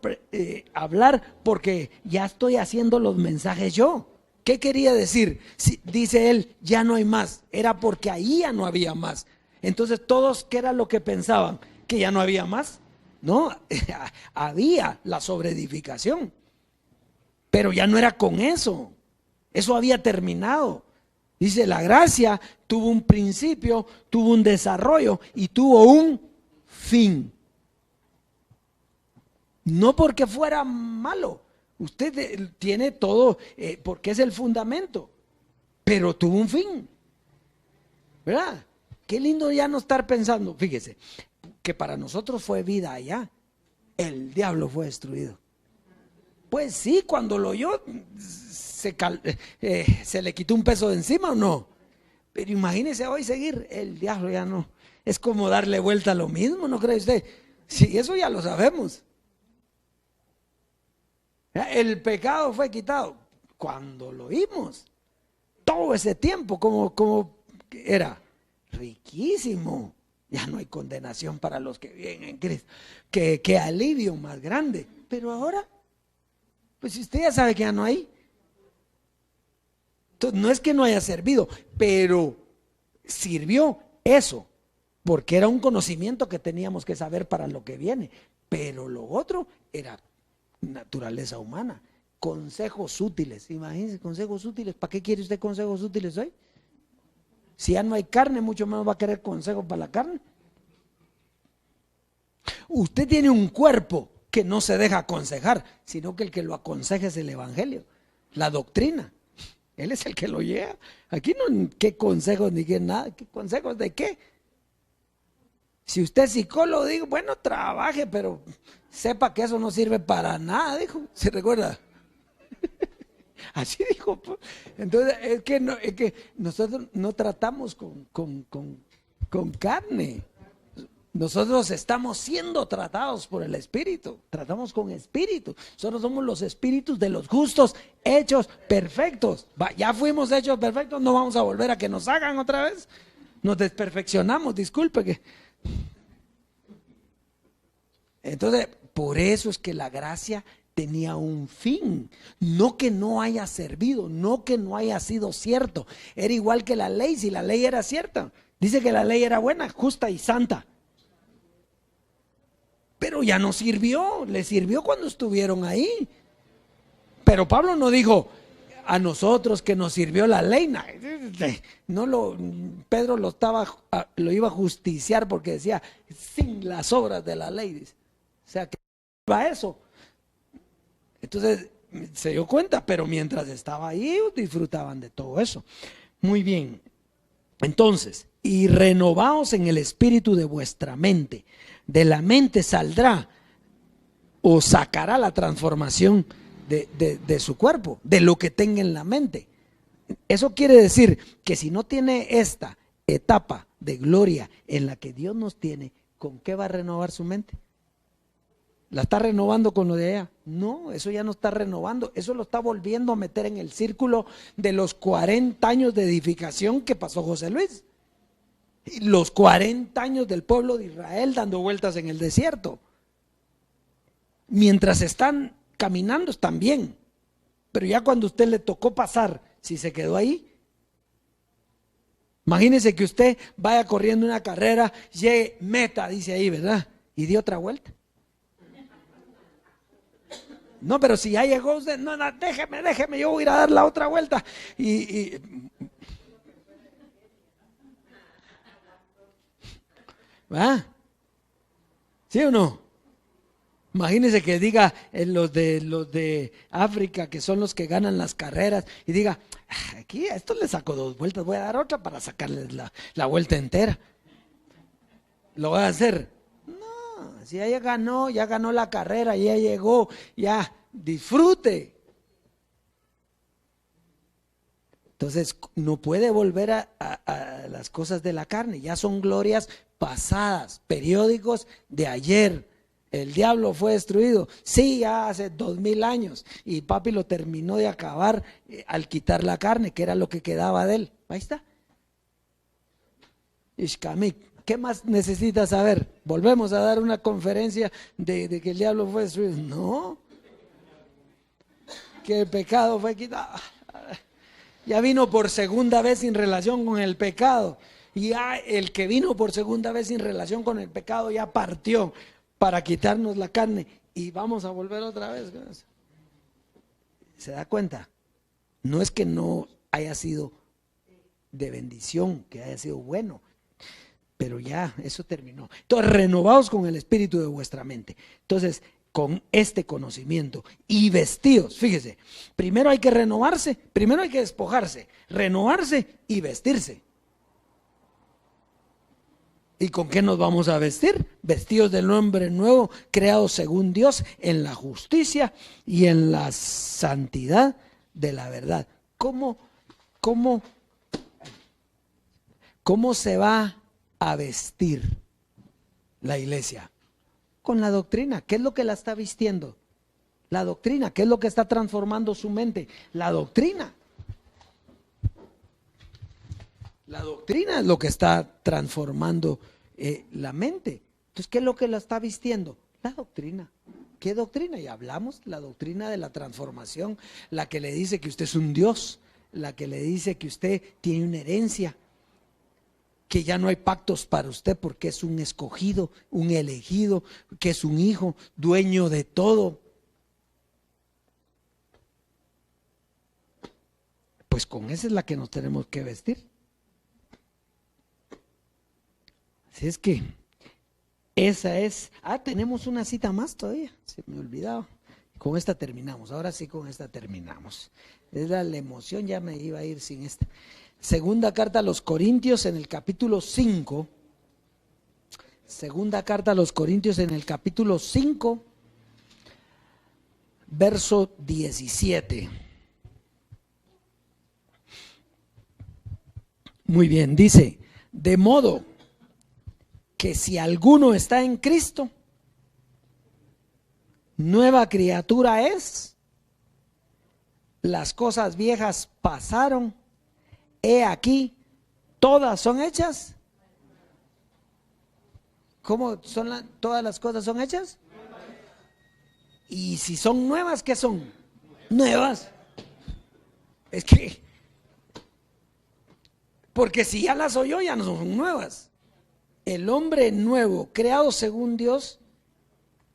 hablar porque ya estoy haciendo los mensajes yo. ¿Qué quería decir? Dice él, ya no hay más. Era porque ahí ya no había más. Entonces todos, ¿qué era lo que pensaban? Que ya no había más. No, había la sobreedificación. Pero ya no era con eso. Eso había terminado. Dice, la gracia tuvo un principio, tuvo un desarrollo y tuvo un fin. No porque fuera malo. Usted tiene todo, porque es el fundamento. Pero tuvo un fin. ¿Verdad? Qué lindo ya no estar pensando, fíjese, que para nosotros fue vida allá. El diablo fue destruido. Pues sí, cuando lo oyó, se le quitó un peso de encima o no. Pero imagínese hoy seguir, el diablo ya no. Es como darle vuelta a lo mismo, ¿no cree usted? Sí, eso ya lo sabemos. El pecado fue quitado. Cuando lo oímos, todo ese tiempo, como era riquísimo. Ya no hay condenación para los que viven en Cristo. Qué alivio más grande. Pero ahora, pues usted ya sabe que ya no hay. Entonces, no es que no haya servido, pero sirvió eso, porque era un conocimiento que teníamos que saber para lo que viene. Pero lo otro era naturaleza humana. Consejos útiles. Imagínense, consejos útiles. ¿Para qué quiere usted consejos útiles hoy? Si ya no hay carne, mucho menos va a querer consejos para la carne. Usted tiene un cuerpo que no se deja aconsejar, sino que el que lo aconseja es el evangelio, la doctrina. Él es el que lo lleva. Aquí no qué consejos ni qué nada. ¿Qué consejos de qué? Si usted es psicólogo, digo, bueno, trabaje, pero sepa que eso no sirve para nada, dijo. ¿Se recuerda? Así dijo. Entonces, es que nosotros no tratamos con carne. Nosotros estamos siendo tratados por el Espíritu. Tratamos con Espíritu. Nosotros somos los espíritus de los justos hechos perfectos. Ya fuimos hechos perfectos, no vamos a volver a que nos hagan otra vez. Nos desperfeccionamos, disculpe que. Entonces, por eso es que la gracia tenía un fin, no que no haya servido, no que no haya sido cierto. Era igual que la ley, si la ley era cierta. Dice que la ley era buena, justa y santa. Pero ya no sirvió, le sirvió cuando estuvieron ahí. Pero Pablo no dijo a nosotros que nos sirvió la ley. Pedro lo iba a justiciar porque decía sin las obras de la ley. Dice. O sea que va eso. Entonces se dio cuenta, pero mientras estaba ahí disfrutaban de todo eso. Muy bien. Entonces, y renovaos en el espíritu de vuestra mente. De la mente saldrá o sacará la transformación de su cuerpo, de lo que tenga en la mente. Eso quiere decir que si no tiene esta etapa de gloria en la que Dios nos tiene, ¿con qué va a renovar su mente? ¿La está renovando con lo de ella? No, eso ya no está renovando, eso lo está volviendo a meter en el círculo de los 40 años de edificación que pasó José Luis. Los 40 años del pueblo de Israel dando vueltas en el desierto. Mientras están caminando están bien, pero ya cuando a usted le tocó pasar, si se quedó ahí, imagínese que usted vaya corriendo una carrera, llegue meta, dice ahí, ¿verdad? Y dio otra vuelta. No, pero si ya llegó usted, no, déjeme, yo voy a ir a dar la otra vuelta. ¿Va? ¿Sí o no? Imagínense que diga los de África, que son los que ganan las carreras, y diga, aquí a esto le saco 2 vueltas, voy a dar otra para sacarles la vuelta entera. ¿Lo voy a hacer? No, si ya ganó la carrera, ya llegó, ya disfrute. Entonces no puede volver a las cosas de la carne, ya son glorias pasadas, periódicos de ayer. El diablo fue destruido, sí, ya hace 2000 años, y papi lo terminó de acabar al quitar la carne, que era lo que quedaba de él. Ahí está. Ishkamik, ¿qué más necesitas saber? ¿Volvemos a dar una conferencia de que el diablo fue destruido? No, que el pecado fue quitado. Ya vino por segunda vez sin relación con el pecado. Y ya el que vino por segunda vez sin relación con el pecado ya partió para quitarnos la carne. Y vamos a volver otra vez. ¿Se da cuenta? No es que no haya sido de bendición, que haya sido bueno, pero ya eso terminó. Entonces, renovaos con el espíritu de vuestra mente. Entonces, con este conocimiento y vestidos, fíjese, primero hay que renovarse, primero hay que despojarse, renovarse y vestirse. ¿Y con qué nos vamos a vestir? Vestidos del hombre nuevo, creados según Dios, en la justicia y en la santidad de la verdad. ¿Cómo se va a vestir la iglesia? Con la doctrina. ¿Qué es lo que la está vistiendo? La doctrina. ¿Qué es lo que está transformando su mente? La doctrina. La doctrina es lo que está transformando la mente. Entonces, ¿qué es lo que la está vistiendo? La doctrina. ¿Qué doctrina? Y hablamos la doctrina de la transformación, la que le dice que usted es un Dios, la que le dice que usted tiene una herencia, que ya no hay pactos para usted porque es un escogido, un elegido, que es un hijo, dueño de todo. Pues con esa es la que nos tenemos que vestir. Así es que esa es. Tenemos una cita más todavía, se me olvidaba. Con esta terminamos, ahora sí con esta terminamos. Es la emoción, ya me iba a ir sin esta. Segunda carta a los Corintios en el capítulo 5. Segunda carta a los Corintios en el capítulo 5, verso 17. Muy bien, dice, de modo que si alguno está en Cristo, nueva criatura es, las cosas viejas pasaron, he aquí, todas son hechas. ¿Cómo son todas las cosas son hechas? Y si son nuevas, ¿qué son? Nuevas. Es que, porque si ya las oyó, ya no son nuevas. El hombre nuevo, creado según Dios,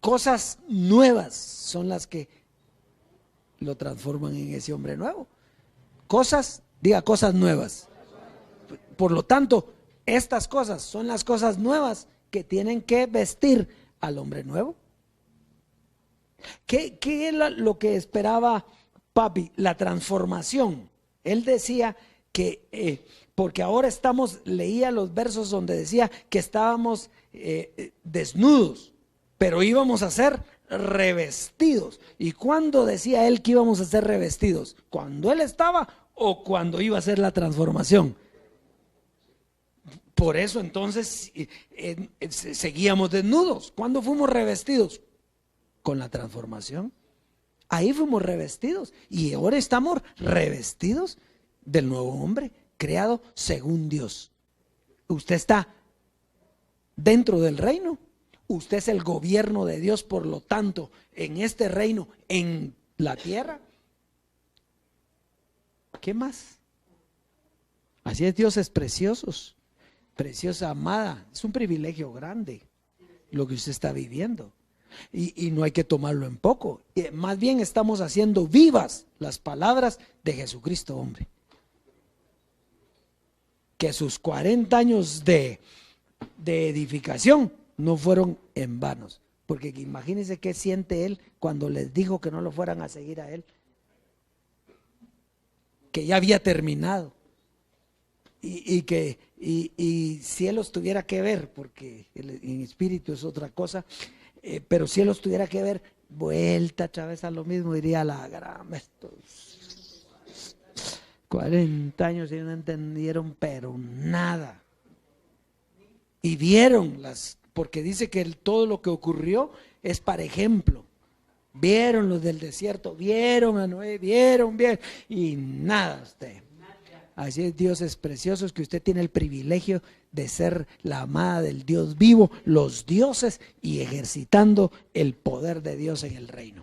cosas nuevas son las que lo transforman en ese hombre nuevo. Cosas, diga cosas nuevas. Por lo tanto, estas cosas son las cosas nuevas que tienen que vestir al hombre nuevo. ¿Qué es lo que esperaba papi? La transformación. Él decía que, porque ahora leía los versos donde decía que estábamos desnudos, pero íbamos a ser revestidos. ¿Y cuándo decía él que íbamos a ser revestidos? ¿Cuando él estaba o cuando iba a ser la transformación? Por eso entonces seguíamos desnudos. ¿Cuándo fuimos revestidos? Con la transformación. Ahí fuimos revestidos y ahora estamos revestidos del nuevo hombre, creado según Dios. Usted está dentro del reino. Usted es el gobierno de Dios, por lo tanto, en este reino, en la tierra. ¿Qué más? Así es, Dios es preciosos, preciosa amada. Es un privilegio grande lo que usted está viviendo. Y no hay que tomarlo en poco. Más bien estamos haciendo vivas las palabras de Jesucristo, hombre. Que sus 40 años de edificación no fueron en vanos. Porque imagínense qué siente él cuando les dijo que no lo fueran a seguir a él. Que ya había terminado. Y si él los tuviera que ver, porque en espíritu es otra cosa, pero si él los tuviera que ver, vuelta otra vez a lo mismo, diría la gran, estos 40 años y no entendieron, pero nada. Y vieron porque dice que todo lo que ocurrió es para ejemplo. Vieron los del desierto, vieron a Noé, vieron bien, y nada usted. Así es, Dios es precioso, es que usted tiene el privilegio de ser la amada del Dios vivo, los dioses, y ejercitando el poder de Dios en el reino.